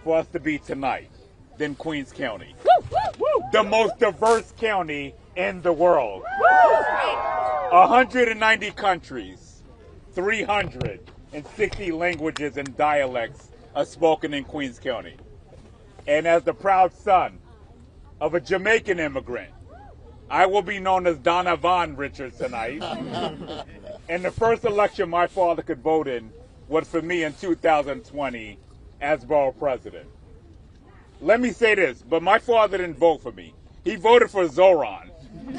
for us to be tonight than Queens County. The most diverse county in the world. 190 countries, 360 languages and dialects are spoken in Queens County. And as the proud son of a Jamaican immigrant, I will be known as Donovan Richards tonight. And the first election my father could vote in was for me in 2020 as borough president. Let me say this, but my father didn't vote for me. He voted for Zohran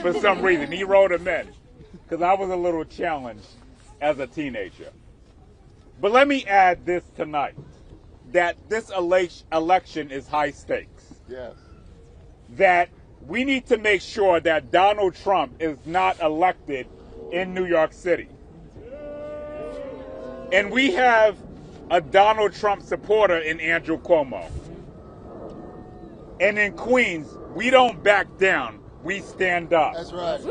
for some reason. He wrote him in because I was a little challenged as a teenager. But let me add this tonight, that this election is high stakes. Yes. That we need to make sure that Donald Trump is not elected in New York City. And we have a Donald Trump supporter in Andrew Cuomo. And in Queens, we don't back down, we stand up. That's right.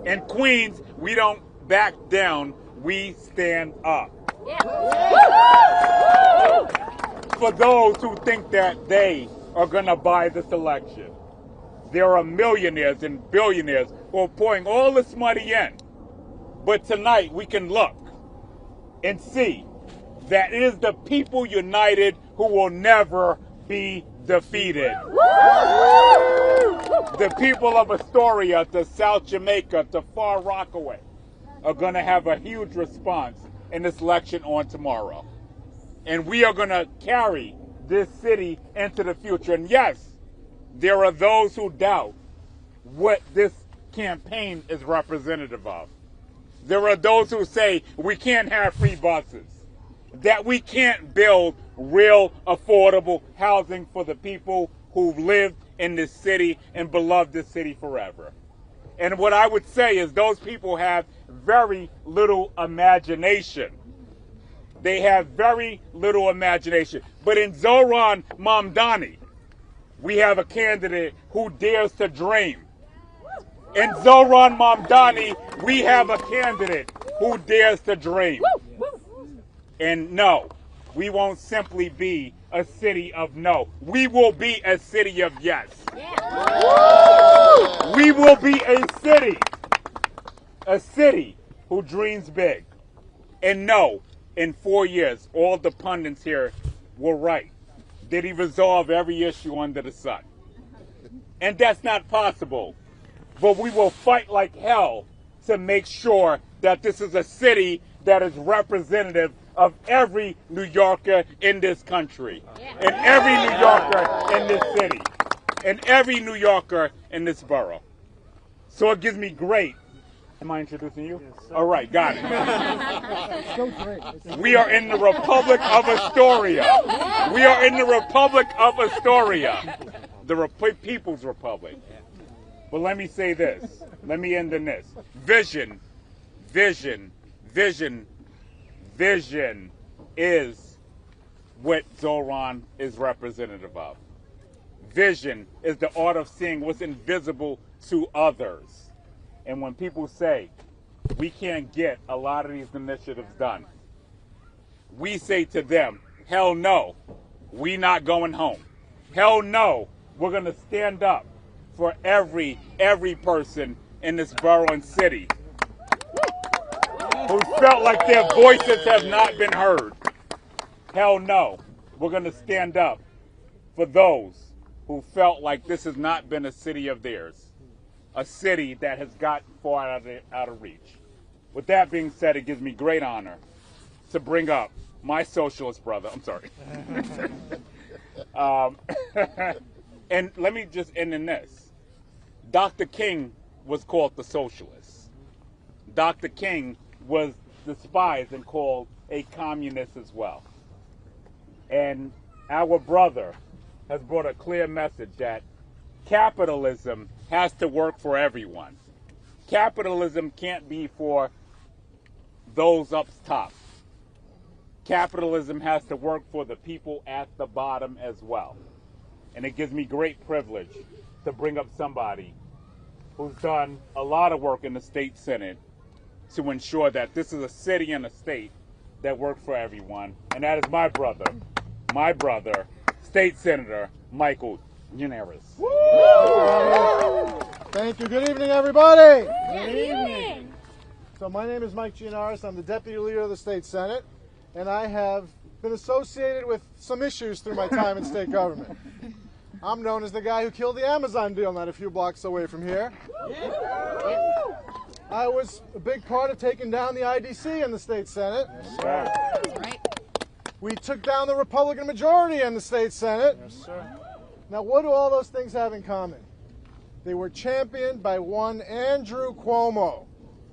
In Queens, we don't back down, we stand up. For those who think that they are going to buy this election, there are millionaires and billionaires who are pouring all this money in. But tonight we can look and see that it is the people united who will never be defeated. The people of Astoria to South Jamaica to Far Rockaway are going to have a huge response in this election on tomorrow. And we are going to carry this city into the future. And yes, there are those who doubt what this campaign is representative of. There are those who say we can't have free buses, that we can't build real affordable housing for the people who've lived in this city and beloved this city forever. And what I would say is those people have very little imagination. They have very little imagination. But in Zohran Mamdani, we have a candidate who dares to dream. In Zohran Mamdani, we have a candidate who dares to dream. And no, we won't simply be a city of no. We will be a city of yes. We will be a city who dreams big. And no, in 4 years, all the pundits here were right. Did he resolve every issue under the sun? And that's not possible. But we will fight like hell to make sure that this is a city that is representative of every New Yorker in this country, and every New Yorker in this city, and every New Yorker in this borough. So it gives me great. Am I introducing you? Yes, all right, got it. So great. We are in the Republic of Astoria. We are in the Republic of Astoria, the People's Republic. But let me say this. Let me end in this. Vision, vision, vision, vision is what Zohran is representative of. Vision is the art of seeing what's invisible to others. And when people say we can't get a lot of these initiatives done, we say to them, hell no, we not going home. Hell no, we're going to stand up for every person in this borough and city who felt like their voices have not been heard. Hell no, we're going to stand up for those who felt like this has not been a city of theirs, a city that has gotten far out of reach. With that being said, it gives me great honor to bring up my socialist brother. I'm sorry. And let me just end in this. Dr. King was called the socialist. Dr. King was despised and called a communist as well. And our brother has brought a clear message that capitalism has to work for everyone. Capitalism can't be for those up top. Capitalism has to work for the people at the bottom as well. And it gives me great privilege to bring up somebody who's done a lot of work in the state senate to ensure that this is a city and a state that work for everyone. And that is my brother, State Senator Michael Yanneris. Thank you. Good evening, everybody. Good evening. So my name is Mike Gianaris. I'm the Deputy Leader of the State Senate, and I have been associated with some issues through my time in state government. I'm known as the guy who killed the Amazon deal not a few blocks away from here. I was a big part of taking down the IDC in the State Senate. We took down the Republican majority in the State Senate. Now, what do all those things have in common? They were championed by one Andrew Cuomo.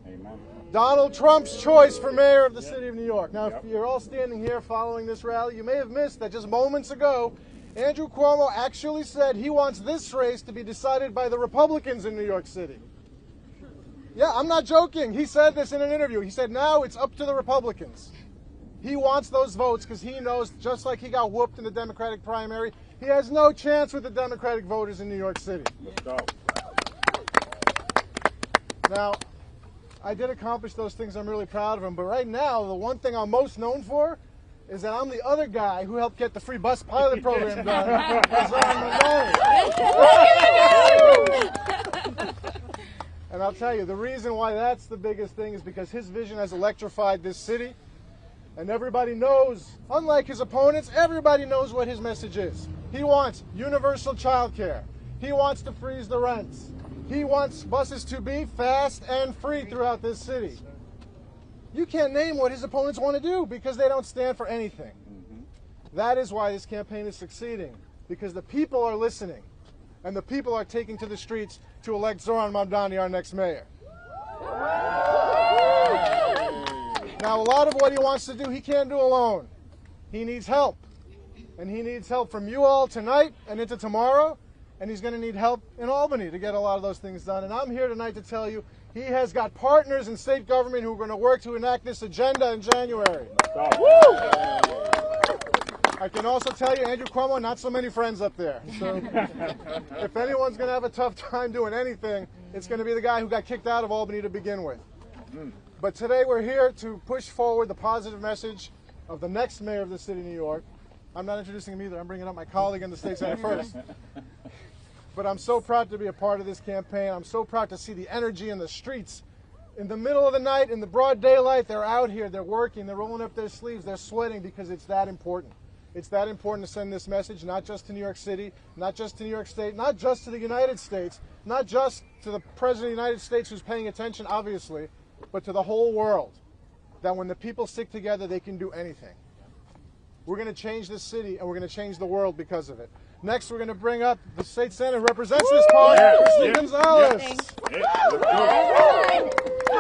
Amen. Donald Trump's choice for mayor of the city of New York. Now, if you're all standing here following this rally, you may have missed that just moments ago, Andrew Cuomo actually said he wants this race to be decided by the Republicans in New York City. Yeah, I'm not joking. He said this in an interview. He said, now it's up to the Republicans. He wants those votes because he knows, just like he got whooped in the Democratic primary, he has no chance with the Democratic voters in New York City. Let's go. Now, I did accomplish those things. I'm really proud of them. But right now, the one thing I'm most known for is that I'm the other guy who helped get the free bus pilot program done. Zohran Mamdani. And I'll tell you, the reason why that's the biggest thing is because his vision has electrified this city. And everybody knows, unlike his opponents, everybody knows what his message is. He wants universal childcare. He wants to freeze the rents. He wants buses to be fast and free throughout this city. You can't name what his opponents want to do because they don't stand for anything. That is why this campaign is succeeding, because the people are listening and the people are taking to the streets to elect Zohran Mamdani our next mayor. Now, a lot of what he wants to do, he can't do alone. He needs help. And he needs help from you all tonight and into tomorrow. And he's going to need help in Albany to get a lot of those things done. And I'm here tonight to tell you he has got partners in state government who are going to work to enact this agenda in January. I can also tell you, Andrew Cuomo, not so many friends up there. So if anyone's going to have a tough time doing anything, it's going to be the guy who got kicked out of Albany to begin with. But today we're here to push forward the positive message of the next mayor of the city of New York. I'm not introducing him either. I'm bringing up my colleague in the State Senate first. But I'm so proud to be a part of this campaign. I'm so proud to see the energy in the streets. In the middle of the night, in the broad daylight, they're out here, they're working, they're rolling up their sleeves, they're sweating because it's that important. It's that important to send this message, not just to New York City, not just to New York State, not just to the United States, not just to the President of the United States who's paying attention, obviously, but to the whole world, that when the people stick together, they can do anything. We're going to change this city, and we're going to change the world because of it. Next, we're going to bring up the state senator who represents this party, Gonzalez. How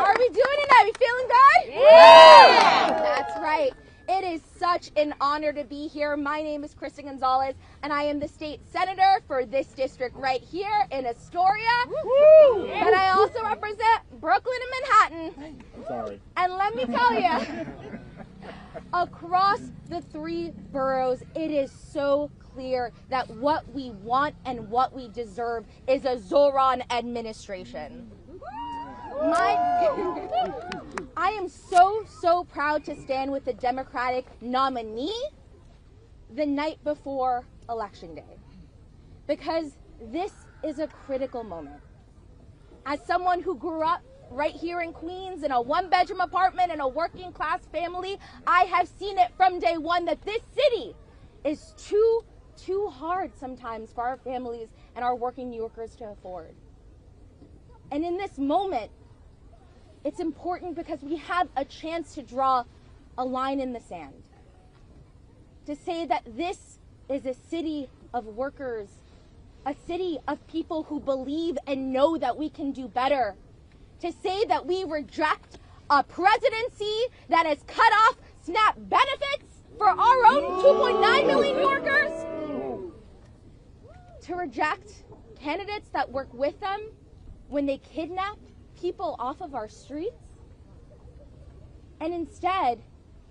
are we doing tonight? We feeling good? Yeah! That's right. It is such an honor to be here. My name is Kristen Gonzalez, and I am the state senator for this district right here in Astoria. Woo! And I also represent Brooklyn and Manhattan. I'm sorry. And let me tell you, across the three boroughs, it is so clear that what we want and what we deserve is a Zohran administration. I am so proud to stand with the Democratic nominee the night before Election Day, because this is a critical moment. As someone who grew up right here in Queens in a one-bedroom apartment in a working-class family, I have seen it from day one that this city is too hard sometimes for our families and our working New Yorkers to afford. And in this moment, it's important because we have a chance to draw a line in the sand, to say that this is a city of workers, a city of people who believe and know that we can do better, to say that we reject a presidency that has cut off SNAP benefits for our own 2.9 million New Yorkers, to reject candidates that work with them when they kidnap people off of our streets, and instead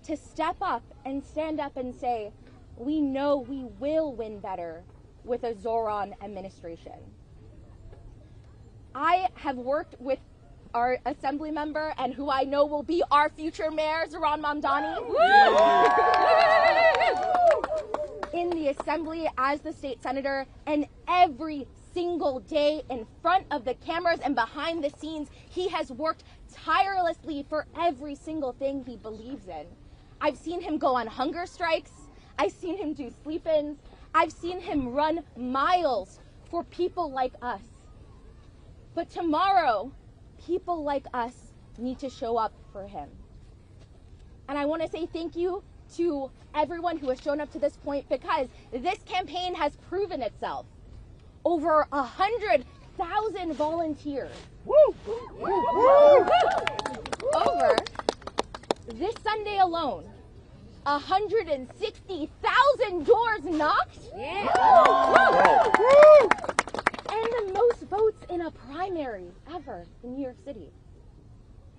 to step up and stand up and say, we know we will win better with a Zohran administration. I have worked with our assembly member and who I know will be our future mayor, Zohran Mamdani. in the assembly as the state senator, and every single day in front of the cameras and behind the scenes, he has worked tirelessly for every single thing he believes in. I've seen him go on hunger strikes. I've seen him do sleep-ins. I've seen him run miles for people like us. But tomorrow, people like us need to show up for him. And I want to say thank you to everyone who has shown up to this point, because this campaign has proven itself. Over 100,000 volunteers. Woo! Over this Sunday alone, 160,000 doors knocked. Yeah. And the most votes in a primary ever in New York City.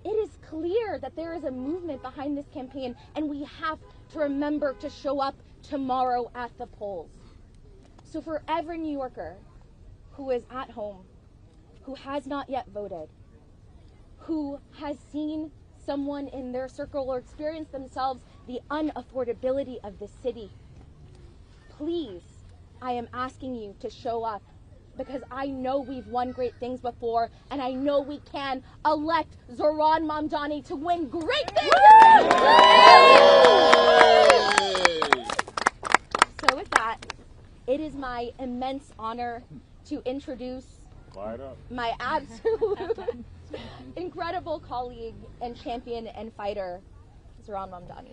It is clear that there is a movement behind this campaign, and we have to remember to show up tomorrow at the polls. So for every New Yorker who is at home, who has not yet voted, who has seen someone in their circle or experienced themselves the unaffordability of the city, please, I am asking you to show up, because I know we've won great things before, and I know we can elect Zohran Mamdani to win great things. So with that, it is my immense honor to introduce my absolute incredible colleague and champion and fighter, Zohran Mamdani.